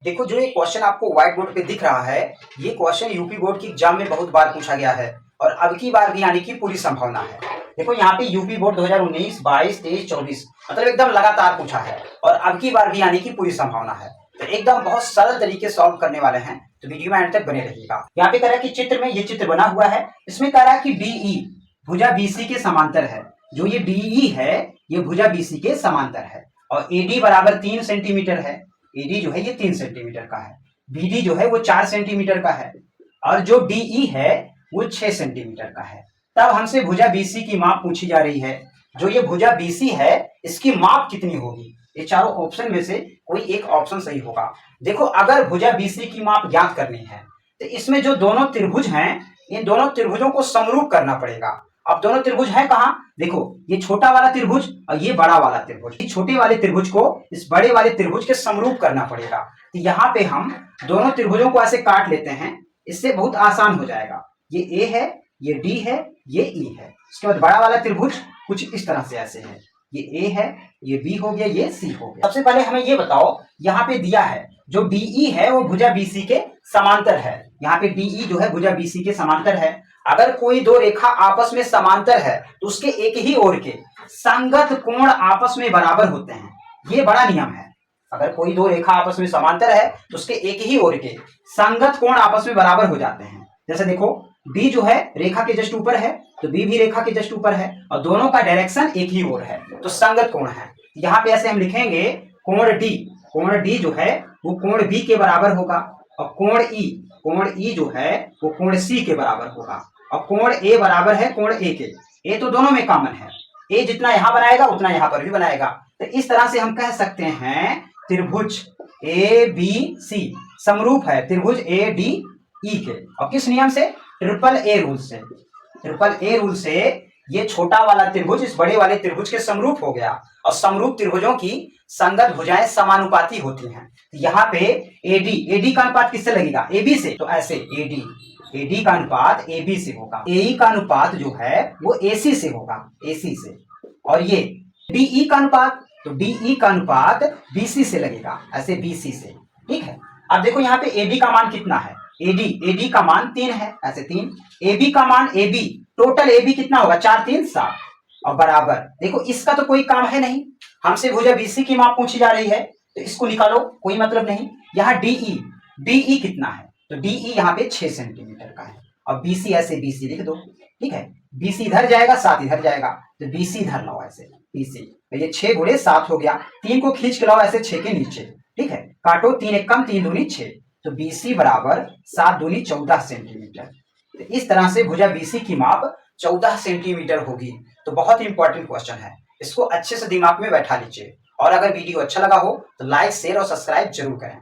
देखो, जो ये क्वेश्चन आपको व्हाइट बोर्ड पे दिख रहा है, ये क्वेश्चन यूपी बोर्ड की एग्जाम में बहुत बार पूछा गया है और अब की बार भी आने की पूरी संभावना है। देखो, यहाँ पे यूपी बोर्ड 2019, 22, 23, 24 मतलब एकदम लगातार पूछा है और अब की बार भी आने की पूरी संभावना है। तो एकदम बहुत सरल तरीके से सॉल्व करने वाले हैं, तो वीडियो में अंत तक बने रहिएगा। यहाँ पे कह रहा है कि चित्र में ये चित्र बना हुआ है, इसमें कह रहा है कि डीई भुजा बीसी के समांतर है। जो ये डीई है ये भुजा बीसी के समांतर है और एडी बराबर 3 सेंटीमीटर है। एडी जो है ये 3 सेंटीमीटर का है। बीडी जो है वो 4 सेंटीमीटर का है और जो डीई है वो 6 सेंटीमीटर का है। तब हमसे भुजा बीसी की माप पूछी जा रही है। जो ये भुजा बीसी है इसकी माप कितनी होगी? ये चारों ऑप्शन में से कोई एक ऑप्शन सही होगा। देखो, अगर भुजा बीसी की माप ज्ञात करनी है तो इसमें जो दोनों त्रिभुज हैं इन दोनों त्रिभुजों को समरूप करना पड़ेगा। अब दोनों त्रिभुज है कहां? देखो, ये छोटा वाला त्रिभुज और ये बड़ा वाला त्रिभुज। इस छोटे वाले त्रिभुज को इस बड़े वाले त्रिभुज के समरूप करना पड़ेगा। तो यहाँ पे हम दोनों त्रिभुजों को ऐसे काट लेते हैं, इससे बहुत आसान हो जाएगा। ये ए है, ये डी है, ये ई है। इसके बाद बड़ा वाला त्रिभुज कुछ इस तरह से ऐसे है, ये ए है, ये बी हो गया, ये सी हो गया। सबसे पहले हमें ये बताओ, यहाँ पे दिया है जो डीई है वो भुजा बीसी के समांतर है। यहाँ पे डीई जो है भुजा बीसी के समांतर है। अगर कोई दो रेखा आपस में समांतर है तो उसके एक ही ओर के संगत कोण आपस में बराबर होते हैं। ये बड़ा नियम है। अगर कोई दो रेखा आपस में समांतर है तो उसके एक ही ओर के संगत कोण आपस में बराबर हो जाते हैं। जैसे देखो, बी जो है रेखा के जस्ट ऊपर है तो बी भी रेखा के जस्ट ऊपर है और दोनों का डायरेक्शन एक ही ओर है, तो संगत कोण है। यहाँ पे ऐसे हम लिखेंगे कोण डी। कोण डी जो है वो कोण बी के बराबर होगा और कोण ई जो है वो कोण सी के बराबर होगा और कोण ए बराबर है कोण ए के। ए तो दोनों में कॉमन है, ए जितना यहां बनाएगा उतना यहां पर भी बनाएगा। तो इस तरह से हम कह सकते हैं त्रिभुज ए बी सी समरूप है त्रिभुज ए डी ई के। और किस नियम से? ट्रिपल ए रूल से। ट्रिपल ए रूल से ये छोटा वाला त्रिभुज इस बड़े वाले त्रिभुज के समरूप हो गया और समरूप त्रिभुजों की संगत भुजाएं समानुपाती होती हैं। यहाँ पे एडी का अनुपात किससे लगेगा? एबी से। तो ऐसे एडी का अनुपात एबी से होगा, एई का अनुपात जो है वो एसी से होगा, एसी से। और ये डीई का अनुपात, तो डीई का अनुपात बीसी से लगेगा, ऐसे बीसी से। ठीक है। अब देखो यहाँ पे एडी का मान कितना है? एडी का मान 3 है, ऐसे 3। एबी का मान एबी, टोटल एबी कितना होगा? 4 3 7 और बराबर। देखो, इसका तो कोई काम है नहीं, हमसे भुजा बीसी की माप पूछी जा रही है तो इसको निकालो, कोई मतलब नहीं। यहाँ डीई कितना है? तो डीई यहाँ पे 6 सेंटीमीटर का है और बीसी ऐसे बीसी लिख दो। ठीक है, बीसी इधर जाएगा 7 इधर जाएगा, तो बीसी इधर लाओ ऐसे बीसी। तो ये 6 गुणे 7 हो गया, 3 को खींच के लाओ ऐसे 6 के नीचे। ठीक है, काटो, 3 एक कम 3 दूनी 6, तो बीसी बराबर 7 दूनी 14 सेंटीमीटर। तो इस तरह से भुजा बीसी की माप 14 सेंटीमीटर होगी। तो बहुत ही इंपॉर्टेंट क्वेश्चन है, इसको अच्छे से दिमाग में बैठा लीजिए। और अगर वीडियो अच्छा लगा हो तो लाइक, शेयर और सब्सक्राइब जरूर करें।